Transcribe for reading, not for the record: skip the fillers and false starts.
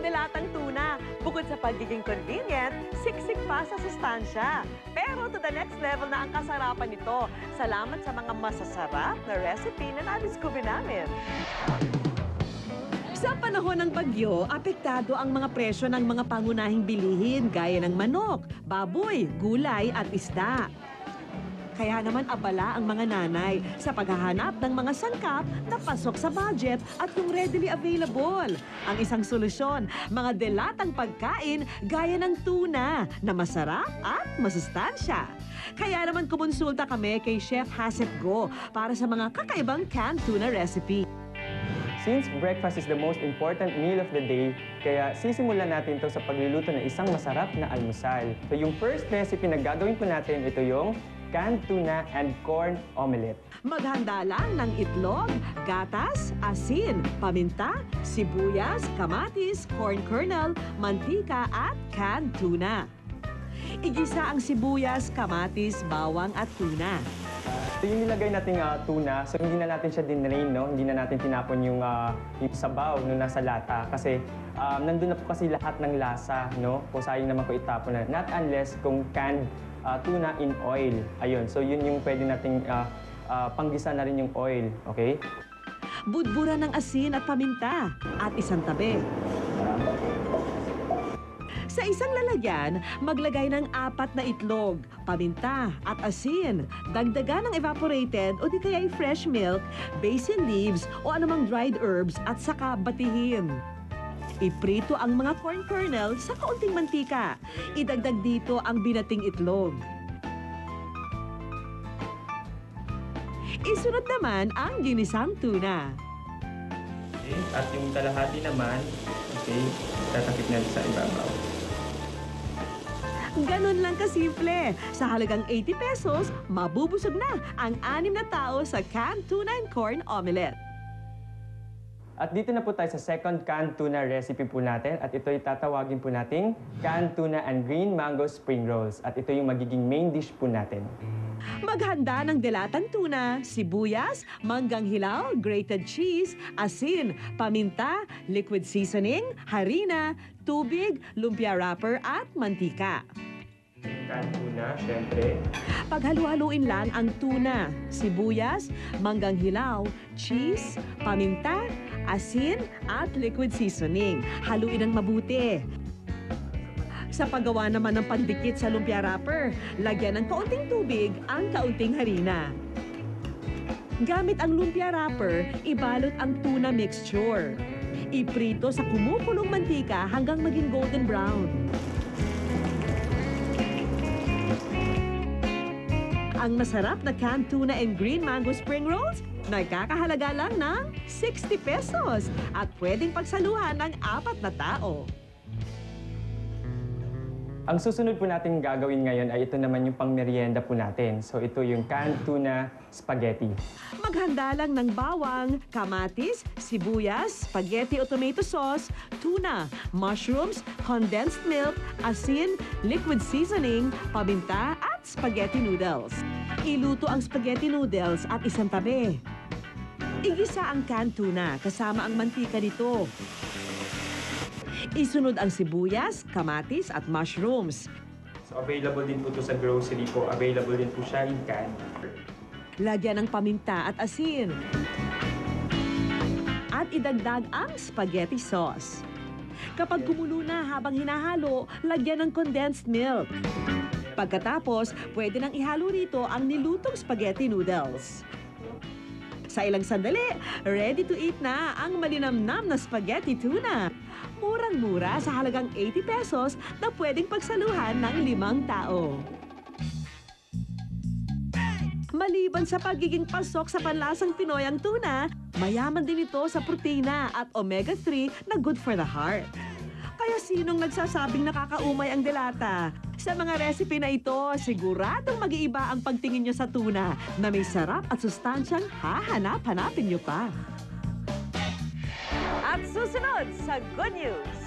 ang dilatang tuna. Bukod sa pagiging convenient, siksik pa sa sustansya. Pero to the next level na ang kasarapan nito. Salamat sa mga masasarap na recipe na na-discover namin. Sa panahon ng bagyo, apektado ang mga presyo ng mga pangunahing bilihin gaya ng manok, baboy, gulay at isda. Kaya naman abala ang mga nanay sa paghahanap ng mga sangkap na pasok sa budget at yung readily available. Ang isang solusyon, mga delatang pagkain gaya ng tuna na masarap at masustansya. Kaya naman kumonsulta kami kay Chef Hasep Go para sa mga kakaibang canned tuna recipe. Since breakfast is the most important meal of the day, kaya sisimulan natin ito sa pagluluto ng isang masarap na almusal. So yung first recipe na gagawin po natin, ito yung canned tuna and corn omelette. Maghanda lang ng itlog, gatas, asin, paminta, sibuyas, kamatis, corn kernel, mantika at canned tuna. Igisa ang sibuyas, kamatis, bawang at tuna. Ito yung nilagay nating tuna, so hindi na natin siya dinrain, no? Hindi na natin tinapon yung sabaw no, nasa lata kasi nandun na po kasi lahat ng lasa, no? Kung sayang naman ko itapon na. Not unless kung canned tuna in oil. Ayun, so yun yung pwede nating panggisa na rin yung oil, okay? Budbura ng asin at paminta at isang tabi. Sa isang lalagyan, maglagay ng 4 na itlog, paminta at asin. Dagdagan ng evaporated o di kaya fresh milk, basil leaves o anumang dried herbs at saka batihin. Iprito ang mga corn kernel sa kaunting mantika. Idagdag dito ang binating itlog. Isunod naman ang ginisang tuna. Okay, at yung kalahati naman, okay, tatakip natin sa ibabaw. Ganon lang kasimple. Sa halagang 80 pesos, mabubusog na ang 6 na tao sa canned tuna and corn omelette. At dito na po tayo sa second canned tuna recipe po natin. At ito yung tatawagin po nating canned tuna and green mango spring rolls. At ito yung magiging main dish po natin. Maghanda ng delatang tuna, sibuyas, manggang hilaw, grated cheese, asin, paminta, liquid seasoning, harina, tubig, lumpia wrapper at mantika. Canned tuna, syempre. Paghalu-haluin lang ang tuna, sibuyas, manggang hilaw, cheese, paminta, asin at liquid seasoning. Haluin ng mabuti. Sa paggawa naman ng pandikit sa lumpia wrapper, lagyan ng kaunting tubig ang kaunting harina. Gamit ang lumpia wrapper, ibalot ang tuna mixture. Iprito sa kumukulong mantika hanggang maging golden brown. Ang masarap na canned tuna and green mango spring rolls, nagkakahalaga lang ng 60 pesos at pwedeng pagsaluhan ng 4 na tao. Ang susunod po natin gagawin ngayon ay ito naman yung pangmerienda po natin. So ito yung canned tuna spaghetti. Maghanda lang ng bawang, kamatis, sibuyas, spaghetti o tomato sauce, tuna, mushrooms, condensed milk, asin, liquid seasoning, paminta at spaghetti noodles. Iluto ang spaghetti noodles at isang tabi. Igisa ang canned tuna kasama ang mantika nito. Isunod ang sibuyas, kamatis at mushrooms. So available din po ito sa grocery po. Available din po siya in can. Lagyan ng paminta at asin. At idagdag ang spaghetti sauce. Kapag kumulo na habang hinahalo, lagyan ng condensed milk. Pagkatapos, pwede nang ihalo rito ang nilutong spaghetti noodles. Sa ilang sandali, ready to eat na ang malinamnam na spaghetti tuna. Murang-mura sa halagang 80 pesos na pwedeng pagsaluhan ng 5 tao. Maliban sa pagiging pasok sa panlasang Pinoy ang tuna, mayaman din ito sa protina at omega-3 na good for the heart. Kaya sinong nagsasabing nakakaumay ang delata? Sa mga recipe na ito, siguradong mag-iiba ang pagtingin nyo sa tuna na may sarap at sustansyang hahanap-hanapin nyo pa. At susunod sa Good News.